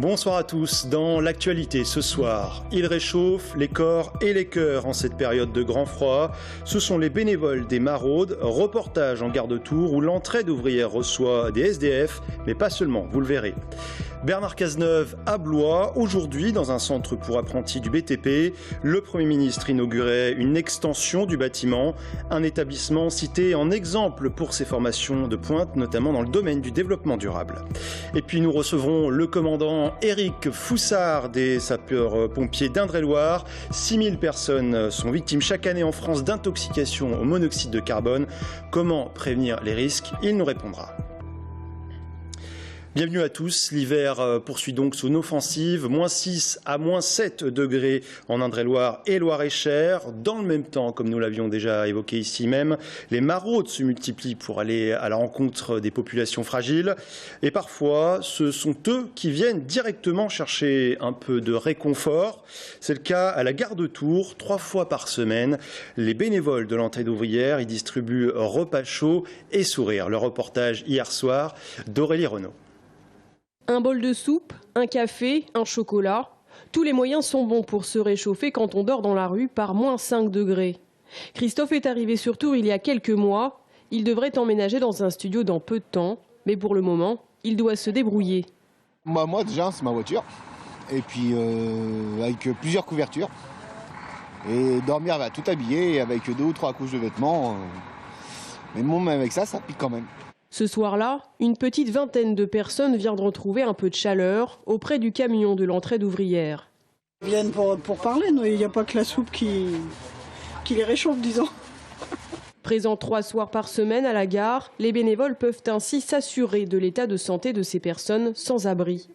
Bonsoir à tous. Dans l'actualité ce soir, il réchauffe les corps et les cœurs en cette période de grand froid. Ce sont les bénévoles des maraudes, reportage en gare de Tours où l'entraide ouvrière reçoit des SDF, mais pas seulement, vous le verrez. Bernard Cazeneuve à Blois, aujourd'hui dans un centre pour apprentis du BTP, le Premier ministre inaugurait une extension du bâtiment, un établissement cité en exemple pour ses formations de pointe, notamment dans le domaine du développement durable. Et puis nous recevrons le commandant Éric Foussard des sapeurs-pompiers d'Indre-et-Loire. 6000 personnes sont victimes chaque année en France d'intoxication au monoxyde de carbone. Comment prévenir les risques? Il nous répondra. Bienvenue à tous. L'hiver poursuit donc son offensive. -6 à -7 degrés en Indre-et-Loire et Loir-et-Cher. Dans le même temps, comme nous l'avions déjà évoqué ici même, les maraudes se multiplient pour aller à la rencontre des populations fragiles. Et parfois, ce sont eux qui viennent directement chercher un peu de réconfort. C'est le cas à la gare de Tours. 3 fois par semaine, les bénévoles de l'entraide ouvrière y distribuent repas chauds et sourires. Le reportage hier soir d'Aurélie Renaud. Un bol de soupe, un café, un chocolat. Tous les moyens sont bons pour se réchauffer quand on dort dans la rue par -5 degrés. Christophe est arrivé sur Tours il y a quelques mois. Il devrait emménager dans un studio dans peu de temps. Mais pour le moment, il doit se débrouiller. Moi déjà, c'est ma voiture. Et puis avec plusieurs couvertures. Et dormir tout habillé avec 2 ou 3 couches de vêtements. Mais bon, même avec ça pique quand même. Ce soir-là, une petite vingtaine de personnes viendront trouver un peu de chaleur auprès du camion de l'entraide ouvrière. Ils viennent pour parler, il n'y a pas que la soupe qui les réchauffe, disons. Présents 3 soirs par semaine à la gare, les bénévoles peuvent ainsi s'assurer de l'état de santé de ces personnes sans abri.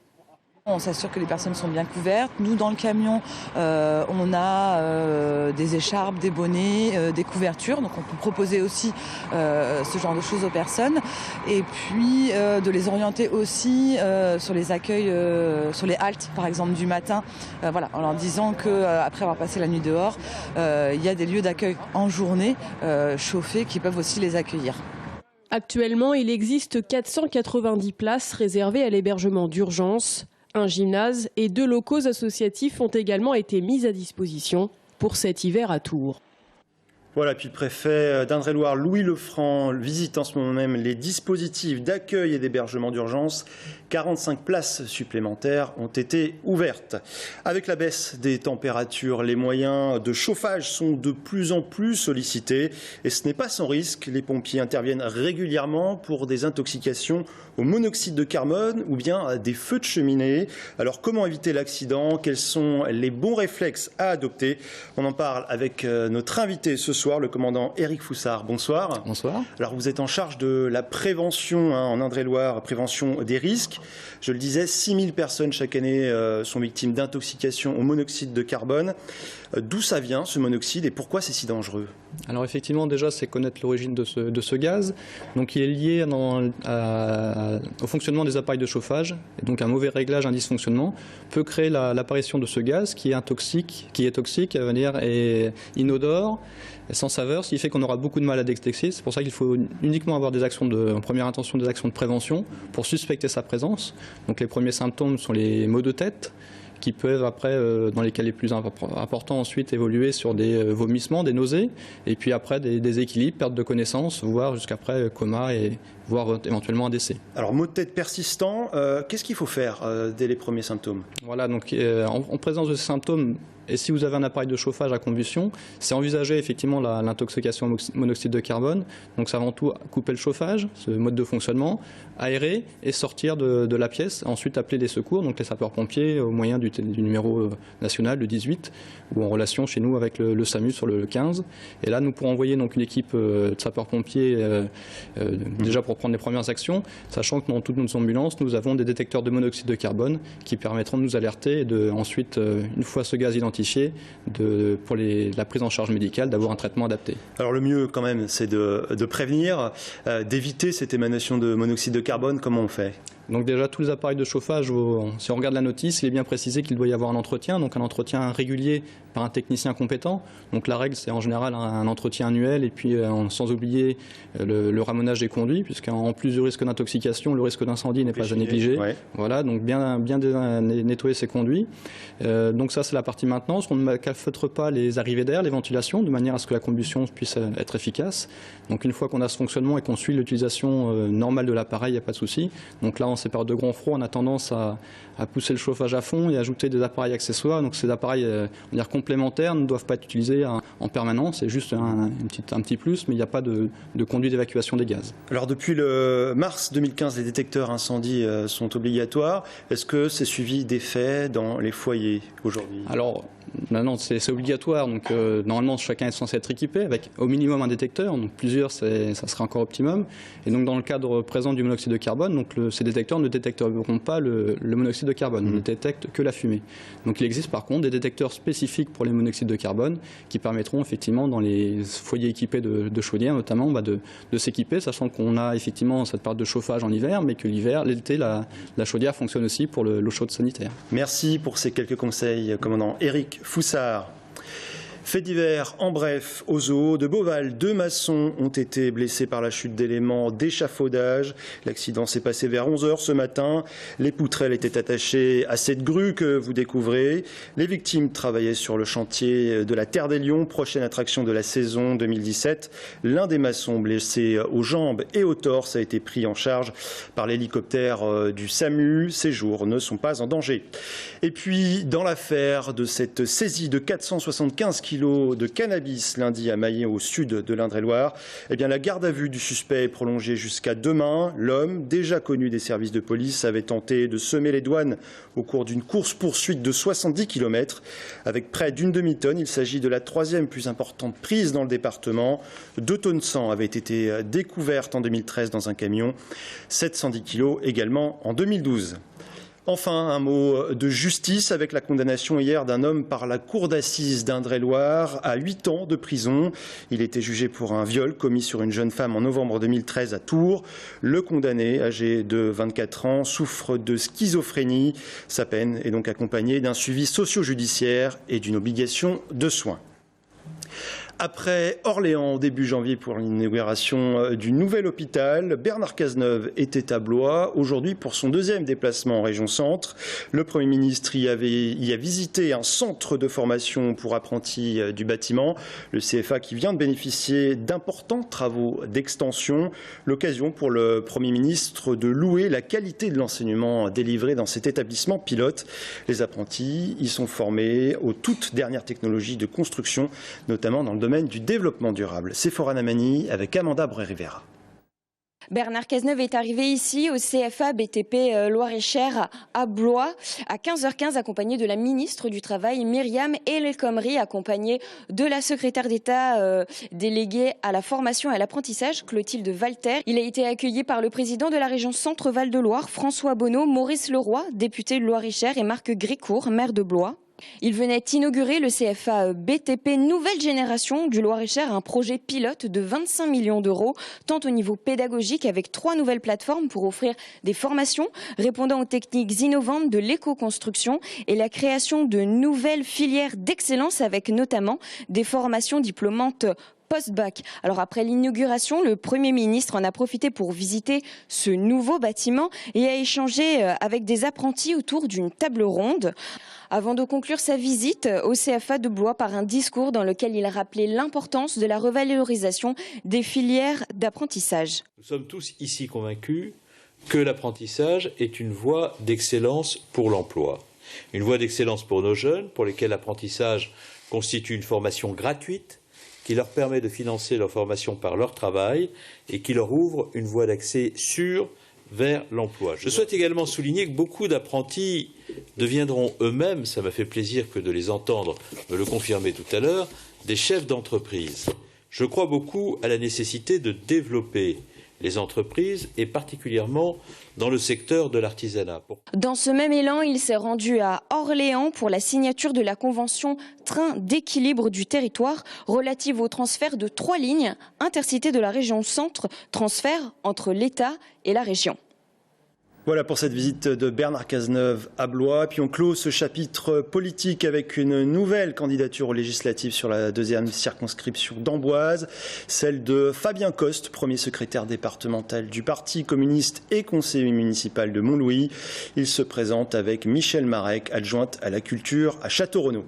On s'assure que les personnes sont bien couvertes. Nous, dans le camion, on a des écharpes, des bonnets, des couvertures. Donc on peut proposer aussi ce genre de choses aux personnes. Et puis de les orienter aussi sur les accueils, sur les haltes, par exemple, du matin. Voilà, en leur disant qu'après avoir passé la nuit dehors, il y a des lieux d'accueil en journée chauffés qui peuvent aussi les accueillir. Actuellement, il existe 490 places réservées à l'hébergement d'urgence. Un gymnase et 2 locaux associatifs ont également été mis à disposition pour cet hiver à Tours. Voilà, puis le préfet d'Indre-et-Loire, Louis Lefranc, visite en ce moment même les dispositifs d'accueil et d'hébergement d'urgence. 45 places supplémentaires ont été ouvertes. Avec la baisse des températures, les moyens de chauffage sont de plus en plus sollicités. Et ce n'est pas sans risque. Les pompiers interviennent régulièrement pour des intoxications au monoxyde de carbone ou bien des feux de cheminée. Alors comment éviter l'accident? Quels sont les bons réflexes à adopter? On en parle avec notre invité ce soir, le commandant Éric Foussard. Bonsoir. Bonsoir. Alors vous êtes en charge de la prévention en Indre-et-Loire, prévention des risques. Je le disais, 6000 personnes chaque année sont victimes d'intoxication au monoxyde de carbone. D'où ça vient ce monoxyde et pourquoi c'est si dangereux? Alors effectivement, déjà, c'est connaître l'origine de ce gaz. Donc il est lié au fonctionnement des appareils de chauffage. Et donc un mauvais réglage, un dysfonctionnement peut créer l'apparition de ce gaz qui est toxique, et inodore, sans saveur, ce qui fait qu'on aura beaucoup de mal à détecter. C'est pour ça qu'il faut uniquement avoir en première intention des actions de prévention pour suspecter sa présence. Donc les premiers symptômes sont les maux de tête, qui peuvent après, dans les cas les plus importants, ensuite évoluer sur des vomissements, des nausées, et puis après des déséquilibres, perte de connaissance, voire jusqu'après coma et voire éventuellement un décès. Alors maux de tête persistant, qu'est-ce qu'il faut faire dès les premiers symptômes? Voilà, donc en présence de ces symptômes, et si vous avez un appareil de chauffage à combustion, c'est envisager effectivement l'intoxication au monoxyde de carbone. Donc c'est avant tout couper le chauffage, ce mode de fonctionnement, aérer et sortir de la pièce. Ensuite appeler les secours, donc les sapeurs-pompiers au moyen du numéro national, le 18, ou en relation chez nous avec le SAMU sur le 15. Et là nous pourrons envoyer donc une équipe de sapeurs-pompiers déjà pour prendre les premières actions, sachant que dans toutes nos ambulances, nous avons des détecteurs de monoxyde de carbone qui permettront de nous alerter et ensuite, une fois ce gaz identifié, pour la prise en charge médicale, d'avoir un traitement adapté. Alors le mieux quand même, c'est de prévenir, d'éviter cette émanation de monoxyde de carbone. Comment on fait? Donc déjà, tous les appareils de chauffage, si on regarde la notice, il est bien précisé qu'il doit y avoir un entretien, donc un entretien régulier par un technicien compétent. Donc la règle, c'est en général un entretien annuel, et puis sans oublier le ramonage des conduits, puisqu'en plus du risque d'intoxication, le risque d'incendie n'est pas à négliger. Ouais. Voilà, donc bien nettoyer ses conduits. Donc ça, c'est la partie maintenance. On ne calfeutre pas les arrivées d'air, les ventilations, de manière à ce que la combustion puisse être efficace. Donc une fois qu'on a ce fonctionnement et qu'on suit l'utilisation normale de l'appareil, il n'y a pas de souci. Donc là, en ces périodes de grand froid, on a tendance à pousser le chauffage à fond et ajouter des appareils accessoires. Donc ces appareils on va dire complémentaires ne doivent pas être utilisés en permanence. C'est juste un petit plus, mais il n'y a pas de conduit d'évacuation des gaz. Alors depuis le mars 2015, les détecteurs incendie sont obligatoires. Est-ce que c'est suivi d'effets dans les foyers aujourd'hui? Alors, non, c'est obligatoire. Donc normalement, chacun est censé être équipé avec au minimum un détecteur. Donc plusieurs, ça sera encore optimum. Et donc dans le cadre présent du monoxyde de carbone, donc ces détecteurs ne détecteront pas le monoxyde de carbone. Ils ne détectent que la fumée. Donc il existe par contre des détecteurs spécifiques pour les monoxydes de carbone qui permettront effectivement dans les foyers équipés de chaudières notamment de s'équiper, sachant qu'on a effectivement cette part de chauffage en hiver, mais que l'été, la chaudière fonctionne aussi pour l'eau chaude sanitaire. Merci pour ces quelques conseils, commandant Éric Foussard. Fait divers, en bref, au zoo de Beauval, 2 maçons ont été blessés par la chute d'éléments d'échafaudage. L'accident s'est passé vers 11 h ce matin. Les poutrelles étaient attachées à cette grue que vous découvrez. Les victimes travaillaient sur le chantier de la Terre des Lions, prochaine attraction de la saison 2017. L'un des maçons blessé aux jambes et au torse a été pris en charge par l'hélicoptère du SAMU. Ses jours ne sont pas en danger. Et puis, dans l'affaire de cette saisie de 475 kg de cannabis lundi à Maillé au sud de l'Indre-et-Loire, eh bien, la garde à vue du suspect est prolongée jusqu'à demain. L'homme, déjà connu des services de police, avait tenté de semer les douanes au cours d'une course-poursuite de 70 km. Avec près d'une demi-tonne, il s'agit de la 3e plus importante prise dans le département. 2 tonnes 100 avaient été découvertes en 2013 dans un camion, 710 kg également en 2012. Enfin, un mot de justice avec la condamnation hier d'un homme par la cour d'assises d'Indre-et-Loire à 8 ans de prison. Il était jugé pour un viol commis sur une jeune femme en novembre 2013 à Tours. Le condamné, âgé de 24 ans, souffre de schizophrénie. Sa peine est donc accompagnée d'un suivi socio-judiciaire et d'une obligation de soins. Après Orléans, début janvier, pour l'inauguration du nouvel hôpital, Bernard Cazeneuve était à Blois aujourd'hui pour son 2e déplacement en région centre. Le Premier ministre y a visité un centre de formation pour apprentis du bâtiment, le CFA qui vient de bénéficier d'importants travaux d'extension. L'occasion pour le Premier ministre de louer la qualité de l'enseignement délivré dans cet établissement pilote. Les apprentis y sont formés aux toutes dernières technologies de construction, notamment dans le domaine du développement durable. Sephora Namani avec Amanda Bré-Rivera. Bernard Cazeneuve est arrivé ici au CFA BTP Loir-et-Cher à Blois à 15h15 accompagné de la ministre du Travail Myriam El Khomri, accompagné de la secrétaire d'État déléguée à la formation et à l'apprentissage Clotilde Walter. Il a été accueilli par le président de la région Centre-Val de Loire, François Bonneau, Maurice Leroy, député de Loir-et-Cher, et Marc Grécourt, maire de Blois. Il venait inaugurer le CFA BTP Nouvelle Génération du Loir-et-Cher, un projet pilote de 25 millions d'euros, tant au niveau pédagogique avec 3 nouvelles plateformes pour offrir des formations répondant aux techniques innovantes de l'éco-construction et la création de nouvelles filières d'excellence avec notamment des formations diplômantes post-bac. Alors après l'inauguration, le Premier ministre en a profité pour visiter ce nouveau bâtiment et a échangé avec des apprentis autour d'une table ronde. Avant de conclure sa visite au CFA de Blois par un discours dans lequel il a rappelé l'importance de la revalorisation des filières d'apprentissage. Nous sommes tous ici convaincus que l'apprentissage est une voie d'excellence pour l'emploi. Une voie d'excellence pour nos jeunes, pour lesquels l'apprentissage constitue une formation gratuite, qui leur permet de financer leur formation par leur travail et qui leur ouvre une voie d'accès sûre vers l'emploi. Je souhaite également souligner que beaucoup d'apprentis deviendront eux-mêmes, ça m'a fait plaisir que de les entendre me le confirmer tout à l'heure, des chefs d'entreprise. Je crois beaucoup à la nécessité de développer les entreprises et particulièrement dans le secteur de l'artisanat. Dans ce même élan, il s'est rendu à Orléans pour la signature de la convention Train d'équilibre du territoire relative au transfert de 3 lignes intercités de la région centre, transfert entre l'État et la région. Voilà pour cette visite de Bernard Cazeneuve à Blois. Puis on clôt ce chapitre politique avec une nouvelle candidature aux législatives sur la 2e circonscription d'Amboise, celle de Fabien Coste, premier secrétaire départemental du Parti communiste et conseiller municipal de Montlouis. Il se présente avec Michel Marek, adjointe à la culture à Château-Renaud.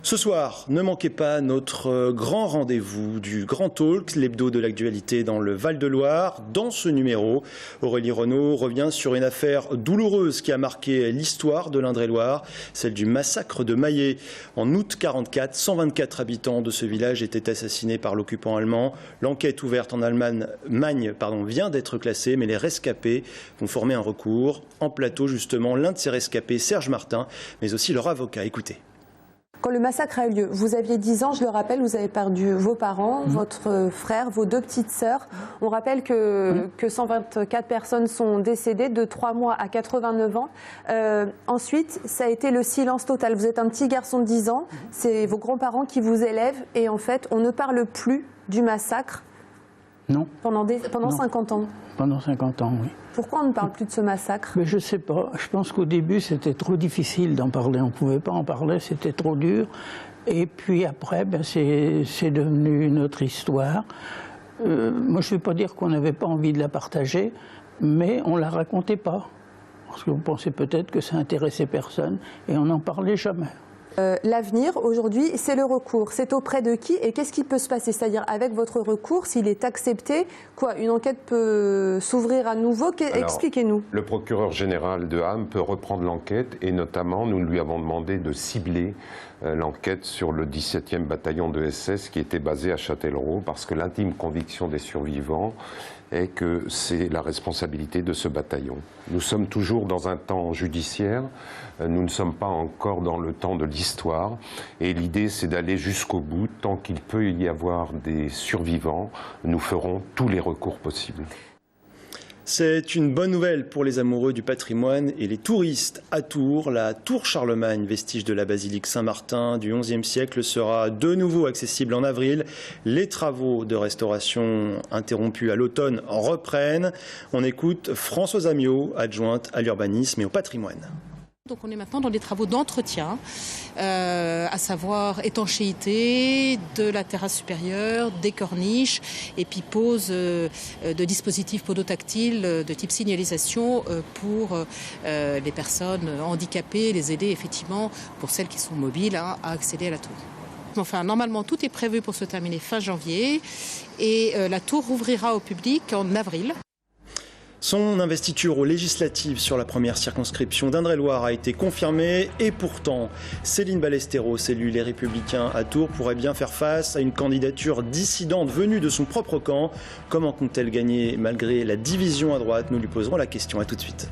Ce soir, ne manquez pas notre grand rendez-vous du Grand Talk, l'hebdo de l'actualité dans le Val-de-Loire. Dans ce numéro, Aurélie Renaud revient sur une affaire douloureuse qui a marqué l'histoire de l'Indre-et-Loire, celle du massacre de Maillé. En août 1944, 124 habitants de ce village étaient assassinés par l'occupant allemand. L'enquête ouverte en Allemagne vient d'être classée, mais les rescapés vont former un recours. En plateau, justement, l'un de ces rescapés, Serge Martin, mais aussi leur avocat. Écoutez. Quand le massacre a eu lieu, vous aviez 10 ans, je le rappelle, vous avez perdu vos parents, votre frère, vos 2 petites sœurs. On rappelle que 124 personnes sont décédées de 3 mois à 89 ans. Ensuite, ça a été le silence total. Vous êtes un petit garçon de 10 ans, c'est vos grands-parents qui vous élèvent et en fait, on ne parle plus du massacre. Non. Pendant 50 ans. Pendant 50 ans, oui. Pourquoi on ne parle plus de ce massacre? Mais je ne sais pas. Je pense qu'au début, c'était trop difficile d'en parler. On ne pouvait pas en parler, c'était trop dur. Et puis après, c'est devenu une autre histoire. Moi, je ne vais pas dire qu'on n'avait pas envie de la partager, mais on ne la racontait pas. Parce qu'on pensait peut-être que ça intéressait personne, et on n'en parlait jamais. L'avenir, aujourd'hui, c'est le recours. C'est auprès de qui et qu'est-ce qui peut se passer? C'est-à-dire, avec votre recours, s'il est accepté, une enquête peut s'ouvrir à nouveau? Expliquez-nous. Le procureur général de Ham peut reprendre l'enquête et notamment, nous lui avons demandé de cibler l'enquête sur le 17e bataillon de SS qui était basé à Châtellerault parce que l'intime conviction des survivants est que c'est la responsabilité de ce bataillon. Nous sommes toujours dans un temps judiciaire, nous ne sommes pas encore dans le temps de l'histoire et l'idée c'est d'aller jusqu'au bout. Tant qu'il peut y avoir des survivants, nous ferons tous les recours possibles. C'est une bonne nouvelle pour les amoureux du patrimoine et les touristes à Tours. La tour Charlemagne, vestige de la basilique Saint-Martin du XIe siècle, sera de nouveau accessible en avril. Les travaux de restauration interrompus à l'automne reprennent. On écoute Françoise Amiot, adjointe à l'urbanisme et au patrimoine. Donc on est maintenant dans des travaux d'entretien, à savoir étanchéité de la terrasse supérieure, des corniches et puis pose de dispositifs podotactiles de type signalisation pour les personnes handicapées, les aider effectivement pour celles qui sont mobiles à accéder à la tour. Enfin, normalement tout est prévu pour se terminer fin janvier et la tour rouvrira au public en avril. Son investiture aux législatives sur la première circonscription d'Indre-et-Loire a été confirmée et pourtant, Céline Ballesteros, élue Les Républicains à Tours, pourrait bien faire face à une candidature dissidente venue de son propre camp. Comment compte-t-elle gagner malgré la division à droite? Nous lui poserons la question. À tout de suite.